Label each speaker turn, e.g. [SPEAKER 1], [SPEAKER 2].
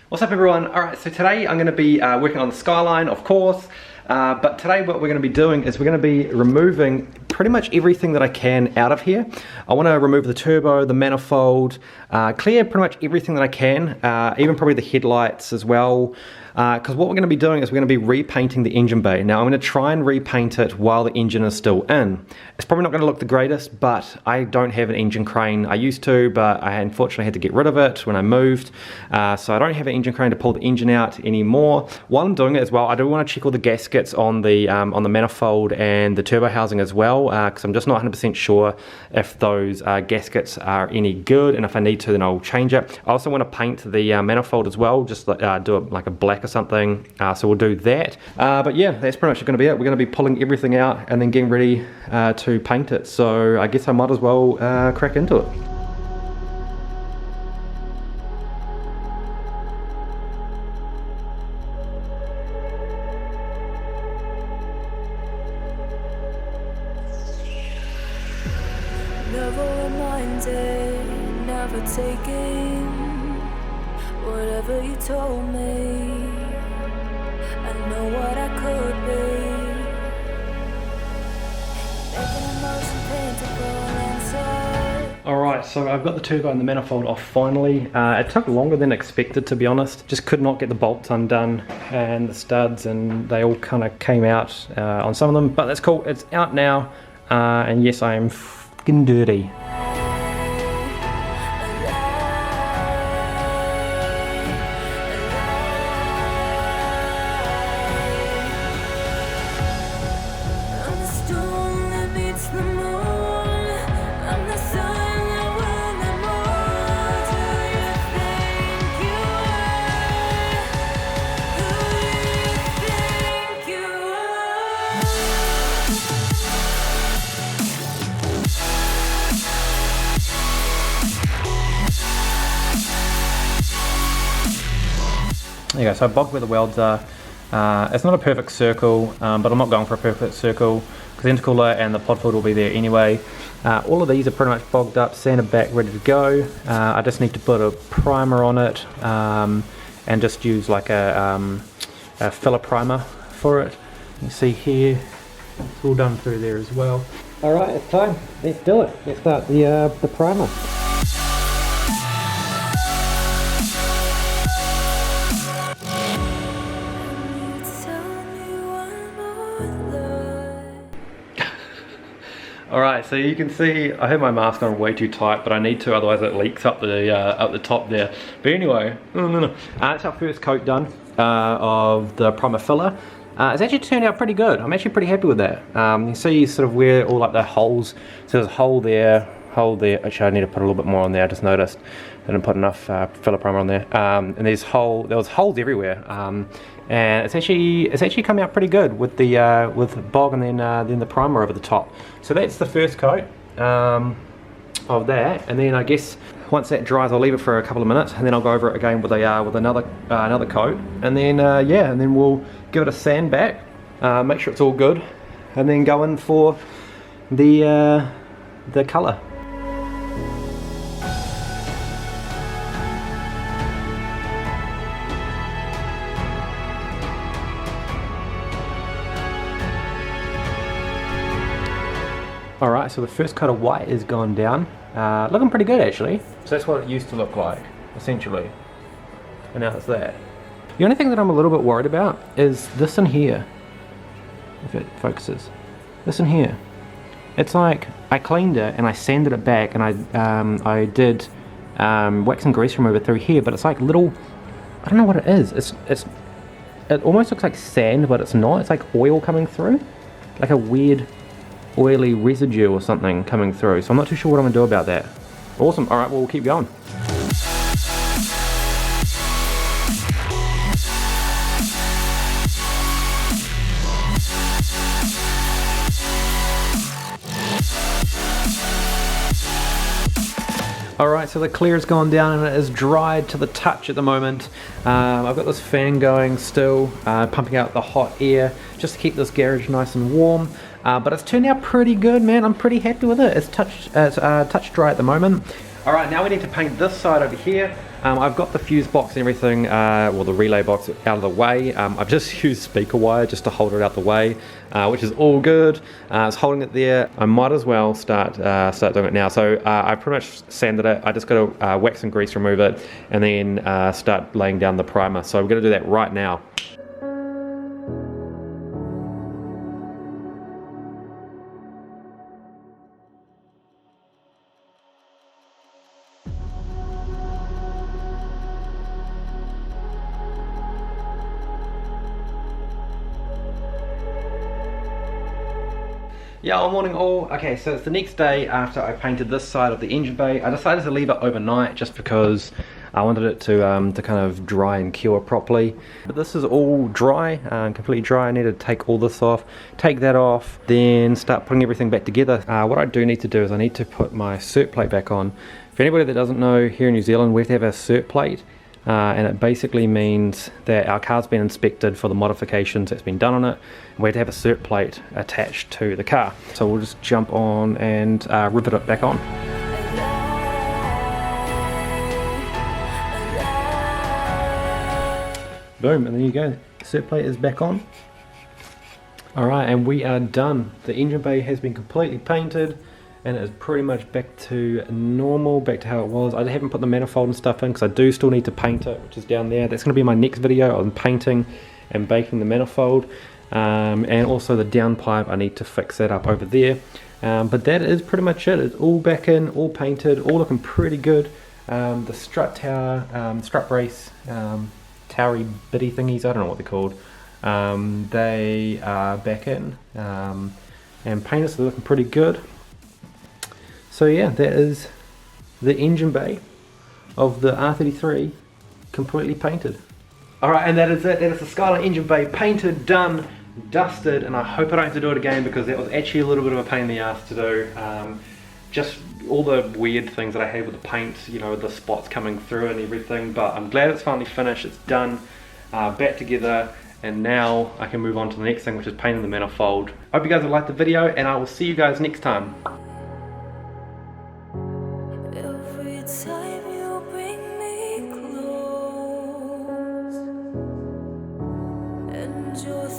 [SPEAKER 1] What's up everyone? Alright, so today I'm going to be working on the Skyline, of course, but today what we're going to be doing is we're going to be removing pretty much everything that I can out of here. I want to remove the turbo, the manifold, clear pretty much everything that I can, even probably the headlights as well. Because what we're going to be doing is we're going to be repainting the engine bay. Now I'm going to try and repaint it while the engine is still in. It's probably not going to look the greatest, but I don't have an engine crane. I used to, but I unfortunately had to get rid of it when I moved. So I don't have an engine crane to pull the engine out anymore. While I'm doing it as well, I do want to check all the gaskets on the manifold and the turbo housing as well, because I'm just not 100% sure if those gaskets are any good, and if I need to then I'll change it. I also want to paint the manifold as well, just do it like a black or something, so we'll do that. But yeah, that's pretty much going to be it. We're going to be pulling everything out and then getting ready to paint it, so I guess I might as well crack into it.
[SPEAKER 2] Never reminded, never taking whatever you told me. I know what I could be. Making emotion paintable inside.
[SPEAKER 1] Alright, so I've got the turbo and the manifold off finally. It took longer than expected, to be honest. Just could not get the bolts undone and the studs, and they all kind of came out on some of them, but that's cool. It's out now, and yes, I am f***ing dirty. There you go, so I bogged where the welds are. It's not a perfect circle, but I'm not going for a perfect circle because the intercooler and the pod filter will be there anyway. All of these are pretty much bogged up, sanded back, ready to go. I just need to put a primer on it and just use like a filler primer for it. You see here, it's all done through there as well. Alright, it's time. Let's do it. Let's start the primer. Alright, so you can see I have my mask on way too tight, but I need to, otherwise it leaks up the top there. But anyway, that's our first coat done of the primer filler. It's actually turned out pretty good. I'm actually pretty happy with that. You can see sort of where all like the holes, so there's a hole there. Actually I need to put a little bit more on there, I just noticed. I didn't put enough filler primer on there. And there was holes everywhere. And it's actually coming out pretty good with the with bog and then the primer over the top. So that's the first coat of that, and then I guess once that dries I'll leave it for a couple of minutes, and then I'll go over it again with another coat, and then yeah, and then we'll give it a sand back, make sure it's all good, and then go in for the colour. Alright, so the first coat of white is gone down. Looking pretty good actually. So that's what it used to look like, essentially. And now it's that. The only thing that I'm a little bit worried about is this in here. If it focuses. This in here. It's like, I cleaned it and I sanded it back, and I did wax and grease remover through here, but it's like little, I don't know what it is. It almost looks like sand, but it's not. It's like oil coming through. Like a weird oily residue or something coming through, so I'm not too sure what I'm gonna do about that. Awesome. Alright, well, we'll keep going. Alright, so the clear's gone down and it is dried to the touch at the moment. I've got this fan going still, pumping out the hot air just to keep this garage nice and warm. But it's turned out pretty good, man. I'm pretty happy with it. It's touch dry at the moment. Alright, now we need to paint this side over here. I've got the fuse box and everything, well, the relay box out of the way. I've just used speaker wire just to hold it out the way, which is all good. It's holding it there. I might as well start doing it now. So I pretty much sanded it. I just got to wax and grease remove it, and then start laying down the primer. So we're going to do that right now. Yeah, all morning all. Okay, so it's the next day after I painted this side of the engine bay. I decided to leave it overnight just because I wanted it to kind of dry and cure properly. But this is all dry, completely dry. I need to take all this off, take that off, then start putting everything back together. What I do need to do is I need to put my cert plate back on. For anybody that doesn't know, here in New Zealand we have to have a cert plate. And it basically means that our car's been inspected for the modifications that's been done on it. We have to have a cert plate attached to the car. So we'll just jump on and rivet it back on. Boom, and there you go. Cert plate is back on. Alright, and we are done. The engine bay has been completely painted, and it is pretty much back to normal, back to how it was. I haven't put the manifold and stuff in because I do still need to paint it, which is down there. That's going to be my next video on painting and baking the manifold, and also the downpipe. I need to fix that up over there, but that is pretty much it. It's all back in, all painted, all looking pretty good. The strut tower, strut brace, towery bitty thingies, I don't know what they're called, they are back in and painted, so they're looking pretty good. So yeah, that is the engine bay of the R33 completely painted. Alright, and that is it. That is the Skyline engine bay painted, done, dusted, and I hope I don't have to do it again because that was actually a little bit of a pain in the ass to do. Just all the weird things that I had with the paint, you know, the spots coming through and everything, but I'm glad it's finally finished, it's done, back together, and now I can move on to the next thing, which is painting the manifold. Hope you guys have liked the video, and I will see you guys next time.
[SPEAKER 2] Every time you bring me close, and your